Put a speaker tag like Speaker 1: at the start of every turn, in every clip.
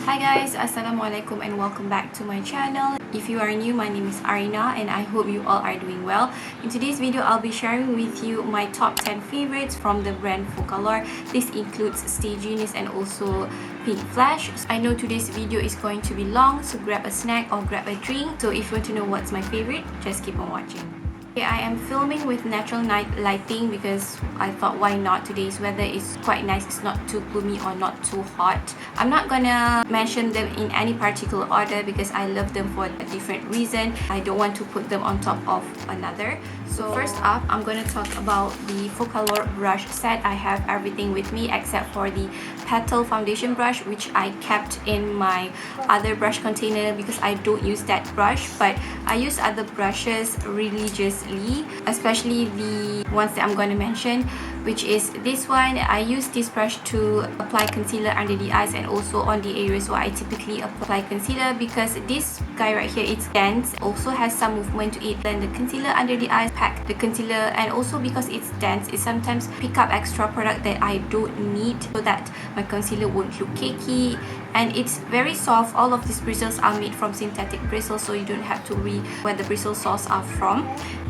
Speaker 1: Hi guys, Assalamualaikum and welcome back to my channel. If you are new, my name is Arina and I hope you all are doing well. In today's video, I'll be sharing with you my top 10 favorites from the brand Focallure. This includes stagenius and also pinkflash. I know today's video is going to be long, so grab a snack or grab a drink. So if you want to know what's my favorite, just keep on watching. I am filming with natural night lighting because I thought why not. Today's weather is quite nice. It's not too gloomy or not too hot. I'm not gonna mention them in any particular order because I love them for a different reason. I don't want to put them on top of another. So first up, I'm gonna talk about the Focallure brush set. I have everything with me except for the petal foundation brush, which I kept in my other brush container because I don't use that brush, but I use other brushes religiously, especially the ones that I'm going to mention, which is this one. I use this brush to apply concealer under the eyes and also on the areas where I typically apply concealer, because this guy right here, it's dense, also has some movement to it. Then the concealer under the eyes pack the concealer, and also because it's dense, it sometimes pick up extra product that I don't need so that my concealer won't look cakey. And it's very soft. All of these bristles are made from synthetic bristles, so you don't have to worry where the bristle source are from.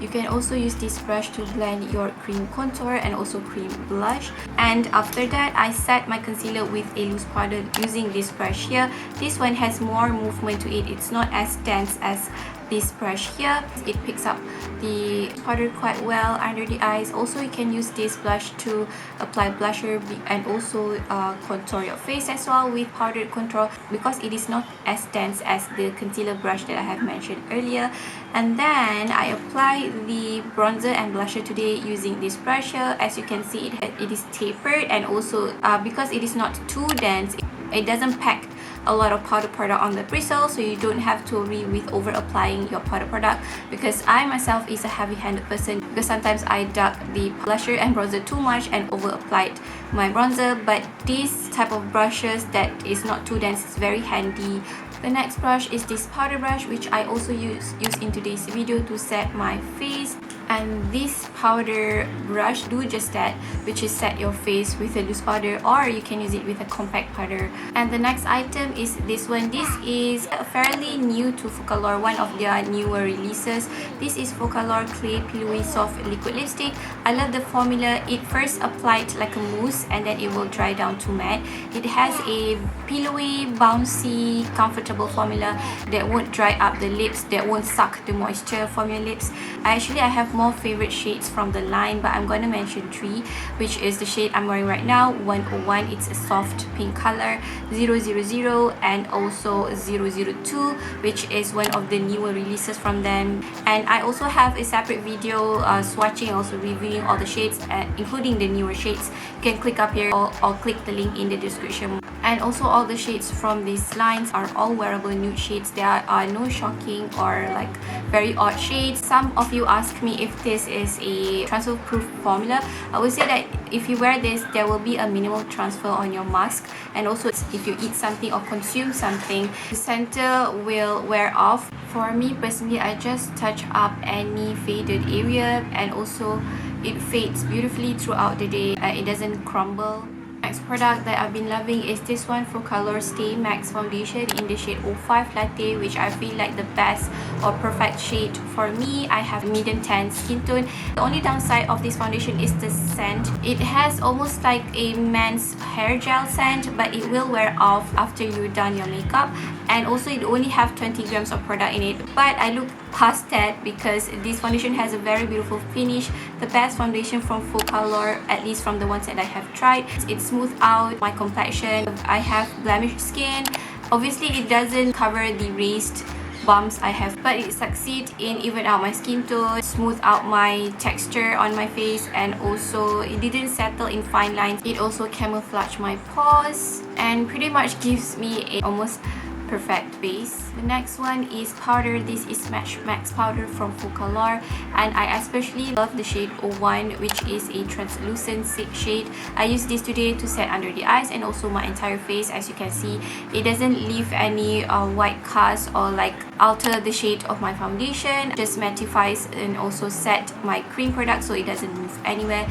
Speaker 1: You can also use this brush to blend your cream contour and also cream blush. And after that, I set my concealer with a loose powder using this brush here. This one has more movement to it. It's not as dense as this brush here. It picks up the powder quite well under the eyes. Also, you can use this blush to apply blusher and also contour your face as well with powdered contour, because it is not as dense as the concealer brush that I have mentioned earlier. And then I apply the bronzer and blusher today using this brush here. As you can see, it is tapered, and also because it is not too dense, it doesn't pack a lot of powder product on the bristle, so you don't have to worry with over applying your powder product, because I myself is a heavy-handed person, because sometimes I dug the blusher and bronzer too much and over applied my bronzer. But this type of brushes that is not too dense is very handy. The next brush is this powder brush, which I also use in today's video to set my face. And this powder brush do just that, which is set your face with a loose powder, or you can use it with a compact powder. And the next item is this one. This is fairly new to Focallure, one of their newer releases. This is Focallure Clay Pillowy Soft Liquid Lipstick. I love the formula. It first applied like a mousse and then it will dry down to matte. It has a pillowy, bouncy, comfortable formula that won't dry up the lips, that won't suck the moisture from your lips. I have more favorite shades from the line, but I'm going to mention three, which is the shade I'm wearing right now, 101. It's a soft pink color, 000, and also 002, which is one of the newer releases from them. And I also have a separate video swatching, also reviewing all the shades, including the newer shades. You can click up here or click the link in the description. And also all the shades from these lines are all wearable nude shades. There are no shocking or like very odd shades. Some of you ask me if this is a transfer proof formula. I would say that if you wear this, there will be a minimal transfer on your mask, and also if you eat something or consume something, the center will wear off. For me personally, I just touch up any faded area, and also it fades beautifully throughout the day. It doesn't crumble. Next product that I've been loving is this one, Focallure Stay Max Foundation in the shade 05 Latte, which I feel like the best or perfect shade for me. I have medium tan skin tone. The only downside of this foundation is the scent. It has almost like a men's hair gel scent, but it will wear off after you're done your makeup. And also it only have 20 grams of product in it, but I look past that because this foundation has a very beautiful finish. The best foundation from Focallure, at least from the ones that I have tried. It smooth out my complexion. I have blemished skin. Obviously it doesn't cover the raised bumps I have, but it succeeds in even out my skin tone, smooth out my texture on my face, and also it didn't settle in fine lines. It also camouflaged my pores and pretty much gives me a almost perfect base. The next one is powder. This is Match Max powder from Focallure, and I especially love the shade 01, which is a translucent shade. I use this today to set under the eyes and also my entire face. As you can see, it doesn't leave any white cast or like alter the shade of my foundation, just mattifies and also set my cream product so it doesn't move anywhere,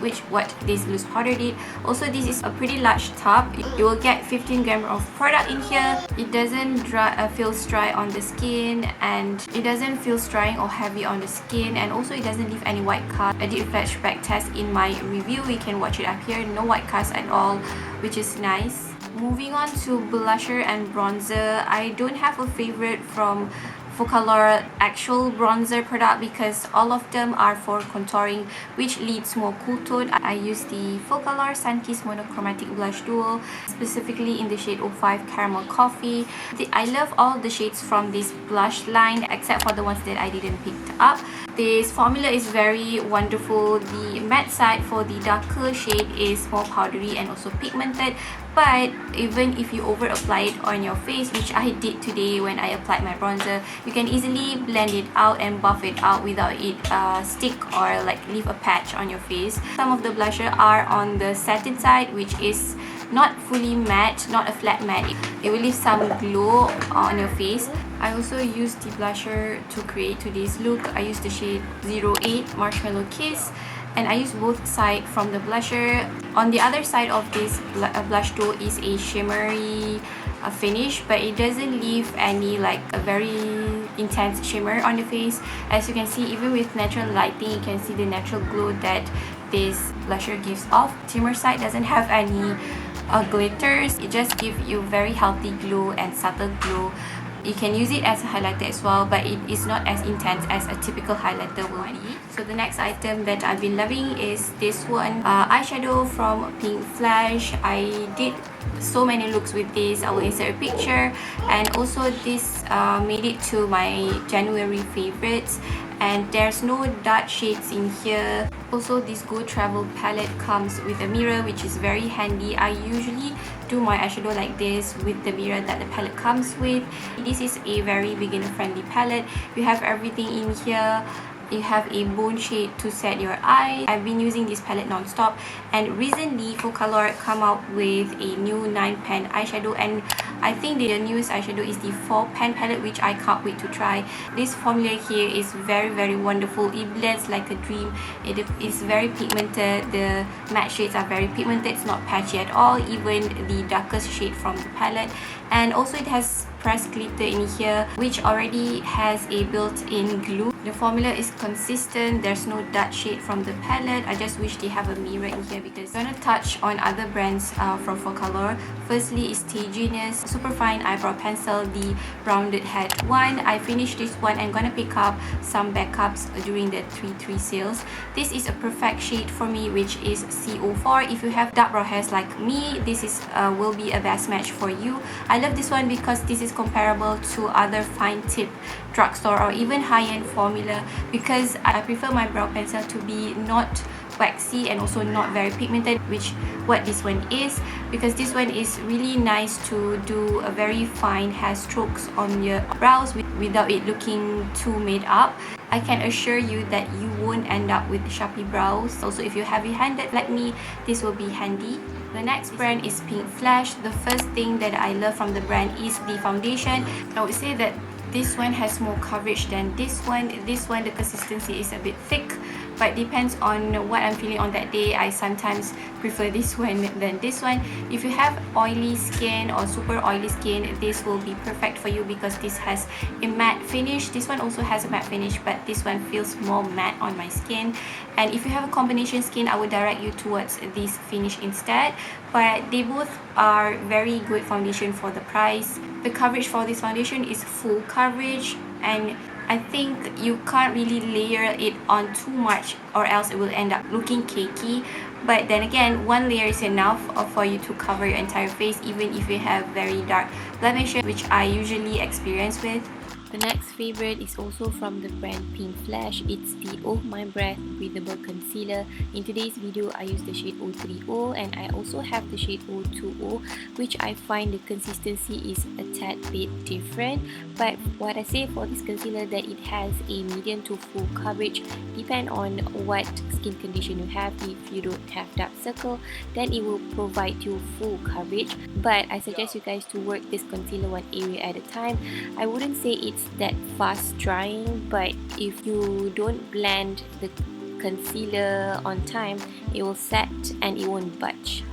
Speaker 1: which what this loose powder did. Also, this is a pretty large tub. You will get 15 grams of product in here. It doesn't feels dry on the skin, and it doesn't feel drying or heavy on the skin, and also it doesn't leave any white cast. I did a flashback test in my review, we can watch it up here. No white cast at all, which is nice. Moving on to blusher and bronzer, I don't have a favorite from Focallure actual bronzer product because all of them are for contouring, which leads more cool tone. I use the Focallure Sun-Kissed Monochromatic Blush Duo, specifically in the shade 05 Caramel Coffee. I love all the shades from this blush line except for the ones that I didn't pick up. This formula is very wonderful. The matte side for the darker shade is more powdery and also pigmented, but even if you over apply it on your face, which I did today when I applied my bronzer, you can easily blend it out and buff it out without it stick or like leave a patch on your face. Some of the blusher are on the satin side, which is not fully matte, not a flat matte. It will leave some glow on your face. I also used the blusher to create today's look. I used the shade 08 Marshmallow Kiss, and I used both sides from the blusher. On the other side of this blush duo is a shimmery finish, but it doesn't leave any like a very intense shimmer on the face. As you can see, even with natural lighting, you can see the natural glow that this blusher gives off. Shimmer side doesn't have any glitters. It just gives you very healthy glow and subtle glow. You can use it as a highlighter as well, but it is not as intense as a typical highlighter will be. So the next item that I've been loving is this one, eyeshadow from Pinkflash. I did so many looks with this. I will insert a picture, and also this made it to my January favorites, and there's no dark shades in here. Also, this Go Travel palette comes with a mirror, which is very handy. I usually do my eyeshadow like this with the mirror that the palette comes with. This is a very beginner friendly palette. You have everything in here. You have a bone shade to set your eye. I've been using this palette non-stop, and recently Focallure come out with a new 9-pan eyeshadow, and I think the newest eyeshadow is the 4-pan palette, which I can't wait to try. This formula here is very wonderful. It blends like a dream. It is very pigmented. The matte shades are very pigmented. It's not patchy at all, even the darkest shade from the palette. And also it has pressed glitter in here, which already has a built-in glue. The formula is consistent. There's no dark shade from the palette. I just wish they have a mirror in here because I'm gonna touch on other brands from Focallure. Firstly is Stagenius Superfine Eyebrow Pencil, the rounded head one. I finished this one and gonna pick up some backups during the 3/3 sales. This is a perfect shade for me, which is CO4. If you have dark brow hairs like me, this is will be a best match for you. I love this one because this is comparable to other fine tip drugstore or even high-end formula, because I prefer my brow pencil to be not waxy and also not very pigmented, which what this one is, because this one is really nice to do a very fine hair strokes on your brows without it looking too made up. I can assure you that you won't end up with sharpie brows. Also, if you're heavy-handed like me, this will be handy. The next brand is Pinkflash. The first thing that I love from the brand is the foundation. I would say that this one has more coverage than this one. This one, the consistency is a bit thick, but depends on what I'm feeling on that day. I sometimes prefer this one than this one. If you have oily skin or super oily skin, this will be perfect for you because this has a matte finish. This one also has a matte finish, but this one feels more matte on my skin. And if you have a combination skin, I would direct you towards this finish instead. But they both are very good foundation for the price. The coverage for this foundation is full coverage, and I think you can't really layer it on too much or else it will end up looking cakey. But then again, one layer is enough for you to cover your entire face, even if you have very dark blemishes, which I usually experience with. The next favorite is also from the brand Pinkflash. It's the Oh My Breath Breathable Concealer. In today's video, I use the shade 030, and I also have the shade 020, which I find the consistency is a tad bit different. But what I say for this concealer, that it has a medium to full coverage. Depend on what skin condition you have. If you don't have dark circle, then it will provide you full coverage. But I suggest you guys to work this concealer one area at a time. I wouldn't say it's
Speaker 2: that fast drying, but if you don't blend the concealer on time, it will set and it won't budge.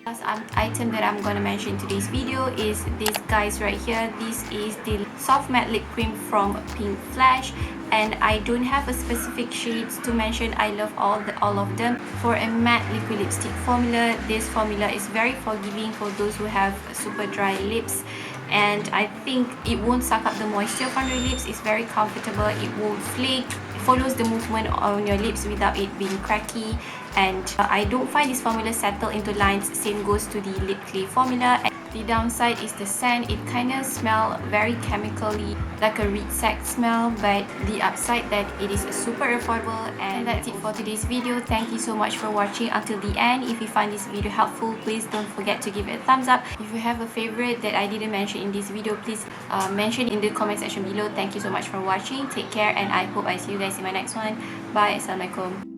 Speaker 1: Last item that I'm gonna mention in today's video is this guys right here. This is the soft matte lip cream from Pinkflash, and I don't have a specific shades to mention. I love all of them. For a matte liquid lipstick formula, this formula is very forgiving for those who have super dry lips, and I think it won't suck up the moisture from your lips. It's very comfortable, it won't flake, it follows the movement on your lips without it being cracky, and I don't find this formula settle into lines. Same goes to the lip clay formula. And the downside is the scent. It kind of smells very chemically, like a reed sack smell, but the upside that it is super affordable. And that's it for today's video. Thank you so much for watching until the end. If you find this video helpful, please don't forget to give it a thumbs up. If you have a favorite that I didn't mention in this video, please mention in the comment section below. Thank you so much for watching. Take care, and I hope I see you guys in my next one. Bye. Assalamualaikum.